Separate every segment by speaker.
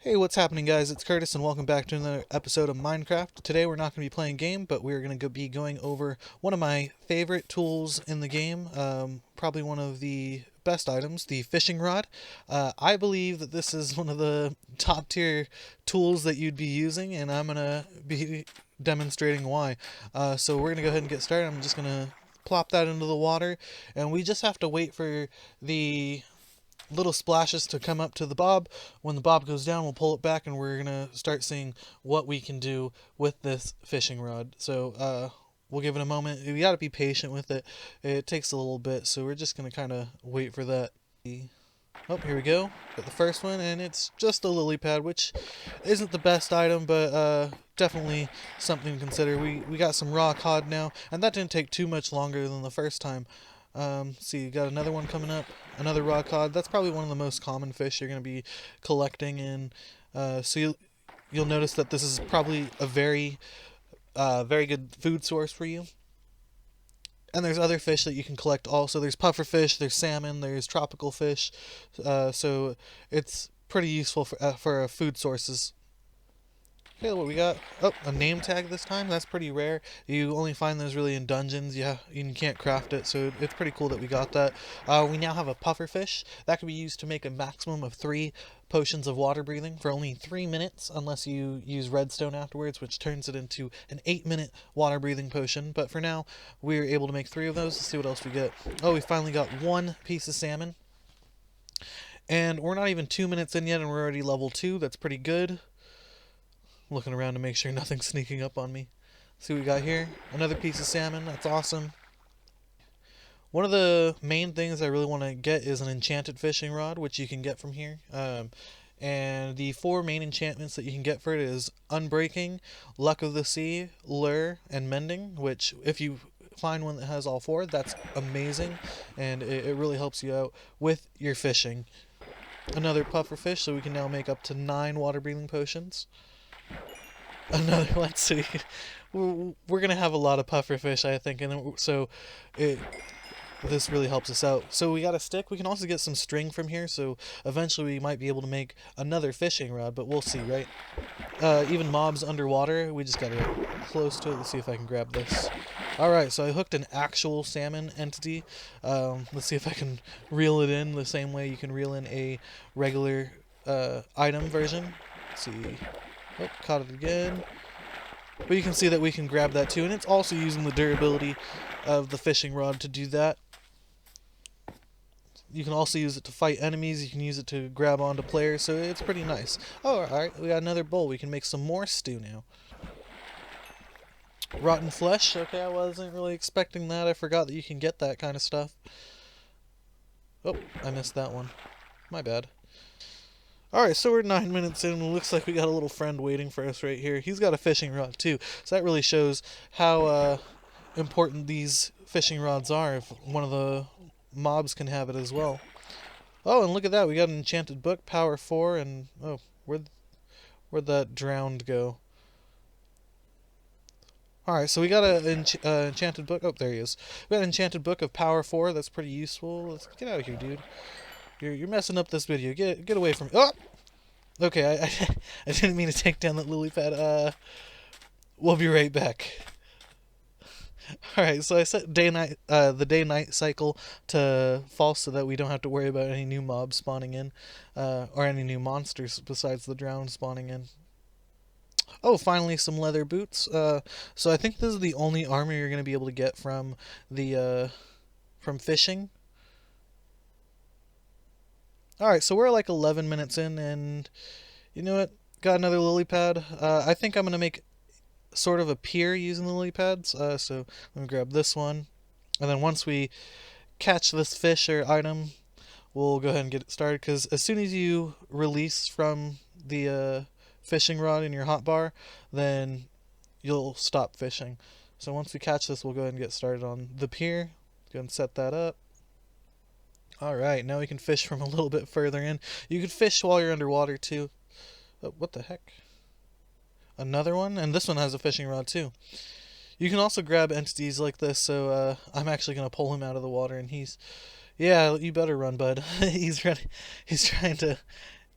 Speaker 1: Hey, what's happening, guys? It's Curtis, and welcome back to another episode of Minecraft. Today, we're not going to be playing a game, but we're going to be going over one of my favorite tools in the game. Probably one of the best items, the fishing rod. I believe that this is one of the top tier tools that you'd be using, and I'm going to be demonstrating why. So, we're going to go ahead and get started. I'm just going to plop that into the water, and we just have to wait for the little splashes to come up to the bob. When the bob goes down, we'll pull it back, and we're gonna start seeing what we can do with this fishing rod. So we'll give it a moment. We gotta be patient with it. It takes a little bit, so we're just gonna kind of wait for that. Oh, here we go. Got the first one, and it's just a lily pad, which isn't the best item, but definitely something to consider. We got some raw cod now, and that didn't take too much longer than the first time. See, you got another one coming up, another raw cod. That's probably one of the most common fish you're going to be collecting, and you'll notice that this is probably a very good food source for you. And there's other fish that you can collect also. There's pufferfish, there's salmon, there's tropical fish. So it's pretty useful for food sources. Okay, what we got? Oh, a name tag this time. That's pretty rare. You only find those really in dungeons. Yeah, you can't craft it, so it's pretty cool that we got that. We now have a pufferfish. That can be used to make a maximum of 3 potions of water breathing for only 3 minutes, unless you use redstone afterwards, which turns it into an 8-minute water breathing potion. But for now, we're able to make 3 of those. Let's see what else we get. Oh, we finally got 1 piece of salmon. And we're not even 2 minutes in yet, and we're already level 2. That's pretty good. Looking around to make sure nothing's sneaking up on me. See what we got here. Another piece of salmon. That's awesome. One of the main things I really want to get is an enchanted fishing rod, which you can get from here. And the 4 main enchantments that you can get for it is Unbreaking, Luck of the Sea, Lure, and Mending, which if you find one that has all 4, that's amazing, and it really helps you out with your fishing. Another pufferfish, so we can now make up to 9 water breathing potions. Another, let's see. We're gonna have a lot of pufferfish, I think, and so it this really helps us out. So we got a stick. We can also get some string from here, so eventually we might be able to make another fishing rod, but we'll see, right? Even mobs underwater, we just gotta get close to it. Let's see if I can grab this. Alright, so I hooked an actual salmon entity. Let's see if I can reel it in the same way you can reel in a regular item version. Let's see. Oh, caught it again. But you can see that we can grab that too, and it's also using the durability of the fishing rod to do that. You can also use it to fight enemies, you can use it to grab onto players, so it's pretty nice. Oh, alright, we got another bowl. We can make some more stew now. Rotten flesh? Okay, I wasn't really expecting that. I forgot that you can get that kind of stuff. Oh, I missed that one. My bad. Alright, so we're 9 minutes in, and it looks like we got a little friend waiting for us right here. He's got a fishing rod too, so that really shows how important these fishing rods are if one of the mobs can have it as well. Oh, and look at that, we got an enchanted book, power 4, and oh, where'd that drowned go? Alright, so we got an enchanted book. Oh, there he is. We got an enchanted book of power 4, that's pretty useful. Let's get out of here, dude. You're messing up this video. Get away from me. Oh! Okay, I didn't mean to take down that lily pad. We'll be right back. Alright, so I set the day-night cycle to false so that we don't have to worry about any new mobs spawning in, or any new monsters besides the drowned spawning in. Oh, finally some leather boots. So I think this is the only armor you're going to be able to get from from fishing. Alright, so we're like 11 minutes in, and you know what? Got another lily pad. I think I'm going to make sort of a pier using the lily pads. So let me grab this one. And then once we catch this fish or item, we'll go ahead and get it started. Because as soon as you release from the fishing rod in your hotbar, then you'll stop fishing. So once we catch this, we'll go ahead and get started on the pier. Go ahead and set that up. Alright, now we can fish from a little bit further in. You can fish while you're underwater too. Oh, what the heck? Another one? And this one has a fishing rod too. You can also grab entities like this, so I'm actually going to pull him out of the water, and he's... Yeah, you better run, bud. He's ready. He's trying to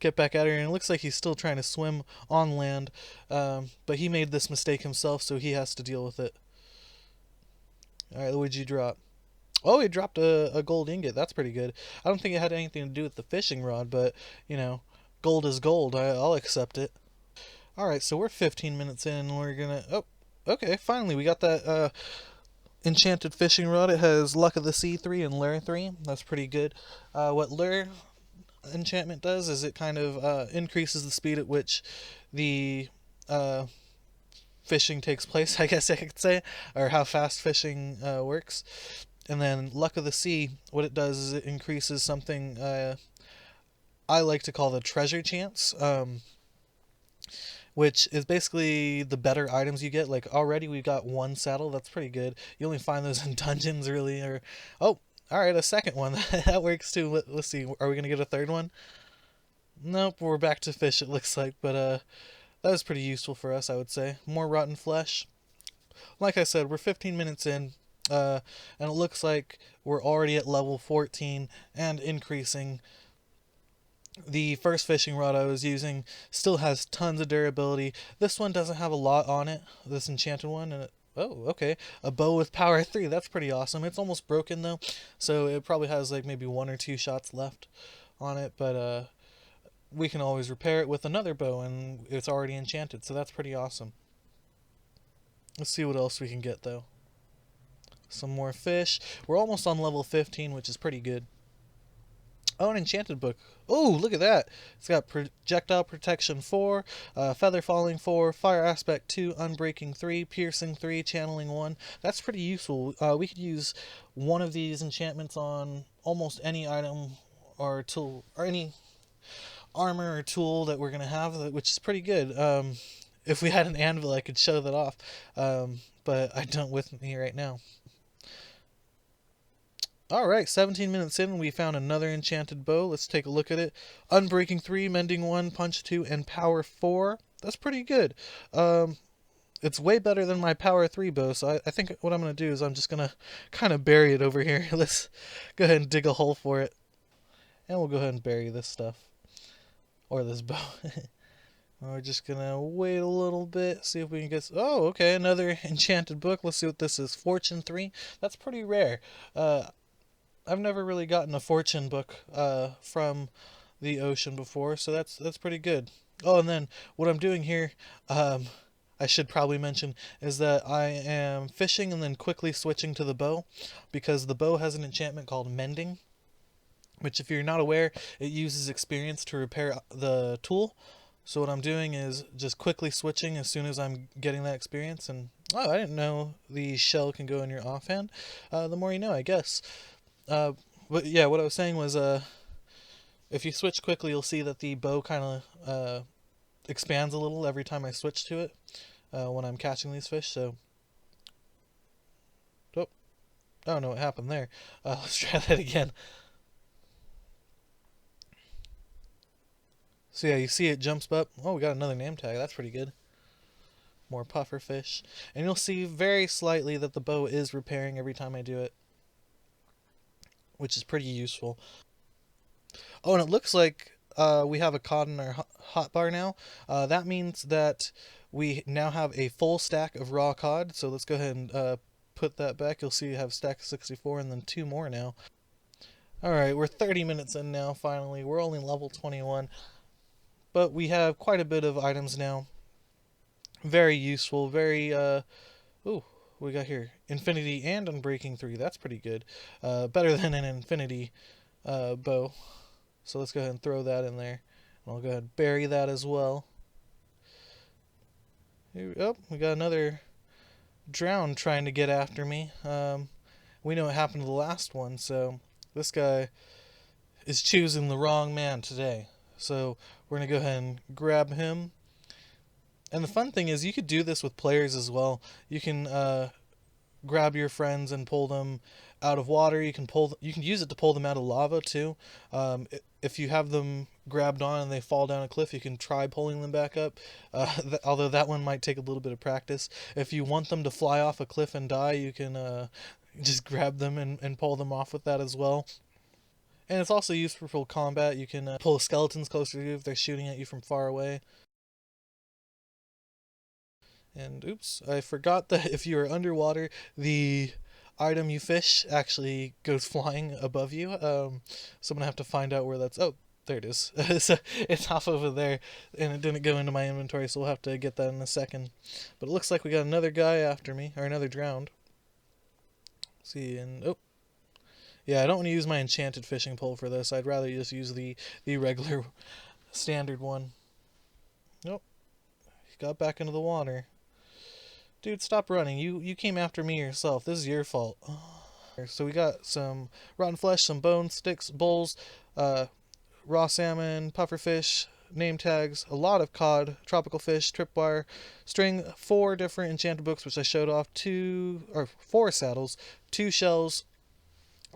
Speaker 1: get back at her, and it looks like he's still trying to swim on land, but he made this mistake himself, so he has to deal with it. Alright, what'd you drop? Oh, he dropped a gold ingot. That's pretty good. I don't think it had anything to do with the fishing rod, but, you know, gold is gold. I'll accept it. Alright, so we're 15 minutes in, and we're gonna... Oh, okay, finally, we got that enchanted fishing rod. It has Luck of the Sea 3 and Lure 3. That's pretty good. What Lure enchantment does is it kind of increases the speed at which the fishing takes place, I guess I could say, or how fast fishing works. And then Luck of the Sea, what it does is it increases something I like to call the treasure chance, which is basically the better items you get. Like already we've got one saddle, that's pretty good. You only find those in dungeons really, or oh, all right, a second one that works too. Let's see, are we gonna get a third one? Nope, we're back to fish it looks like, but that was pretty useful for us, I would say. More rotten flesh. Like I said, we're 15 minutes in, and it looks like we're already at level 14 and increasing. The first fishing rod I was using still has tons of durability. This one doesn't have a lot on it, this enchanted one, and oh, okay. A bow with power 3. That's pretty awesome. It's almost broken though, so it probably has like maybe 1 or 2 shots left on it, but we can always repair it with another bow, and it's already enchanted, so that's pretty awesome. Let's see what else we can get though. Some more fish. We're almost on level 15, which is pretty good. Oh, an enchanted book. Oh, look at that. It's got projectile protection 4, feather falling 4, fire aspect 2, unbreaking 3, piercing 3, channeling 1. That's pretty useful. We could use one of these enchantments on almost any item or tool, or any armor or tool that we're going to have, which is pretty good. If we had an anvil, I could show that off, but I don't with me right now. Alright, 17 minutes in, we found another enchanted bow. Let's take a look at it. Unbreaking 3, Mending 1, Punch 2, and Power 4. That's pretty good. It's way better than my Power 3 bow, so I think what I'm going to do is I'm just going to kind of bury it over here. Let's go ahead and dig a hole for it. And we'll go ahead and bury this stuff. Or this bow. We're just going to wait a little bit, see if we can get... Oh, okay, another enchanted book. Let's see what this is. Fortune 3. That's pretty rare. I've never really gotten a fortune book from the ocean before, so that's pretty good. Oh, and then what I'm doing here, I should probably mention, is that I am fishing and then quickly switching to the bow, because the bow has an enchantment called Mending, which if you're not aware, it uses experience to repair the tool. So what I'm doing is just quickly switching as soon as I'm getting that experience, and oh, I didn't know the shell can go in your offhand. The more you know, I guess. But yeah, what I was saying was, if you switch quickly, you'll see that the bow kind of expands a little every time I switch to it when I'm catching these fish. So, oh, I don't know what happened there. Let's try that again. So yeah, you see it jumps up. Oh, we got another name tag. That's pretty good. More puffer fish, and you'll see very slightly that the bow is repairing every time I do it, which is pretty useful. Oh, and it looks like we have a cod in our hotbar now. That means that we now have a full stack of raw cod. So let's go ahead and put that back. You'll see you have stack 64 and then 2 more now. Alright, we're 30 minutes in now, finally. We're only level 21. But we have quite a bit of items now. Very useful, very, ooh, what we got here? Infinity and Unbreaking 3, that's pretty good. Better than an Infinity bow. So let's go ahead and throw that in there. And I'll go ahead and bury that as well. Here, oh, we got another drown trying to get after me. We know what happened to the last one, so this guy is choosing the wrong man today. So we're going to go ahead and grab him. And the fun thing is you could do this with players as well. You can grab your friends and pull them out of water. You can use it to pull them out of lava too. If you have them grabbed on and they fall down a cliff, you can try pulling them back up. Although that one might take a little bit of practice. If you want them to fly off a cliff and die, you can just grab them and pull them off with that as well. And it's also useful for combat. You can pull skeletons closer to you if they're shooting at you from far away. And oops, I forgot that if you are underwater, the item you fish actually goes flying above you. So I'm gonna have to find out where that's. Oh, there it is. So it's off over there, and it didn't go into my inventory, so we'll have to get that in a second. But it looks like we got another guy after me, or another drowned. See, and oh, yeah, I don't want to use my enchanted fishing pole for this. I'd rather just use the regular standard one. Nope, he got back into the water. Dude, stop running. You came after me yourself. This is your fault. So we got some rotten flesh, some bones, sticks, bowls, raw salmon, pufferfish, name tags, a lot of cod, tropical fish, tripwire, string, 4 different enchanted books, which I showed off, 4 saddles, 2 shells,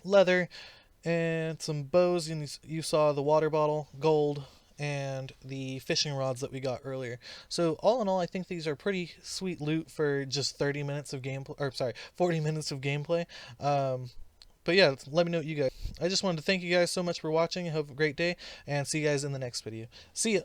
Speaker 1: leather, and some bows. And you saw the water bottle, gold, and the fishing rods that we got earlier. So all in all, I think these are pretty sweet loot for just 30 minutes of gameplay, or sorry, 40 minutes of gameplay. But yeah, let me know what you guys. I just wanted to thank you guys so much for watching. I hope you have a great day, and see you guys in the next video. See ya!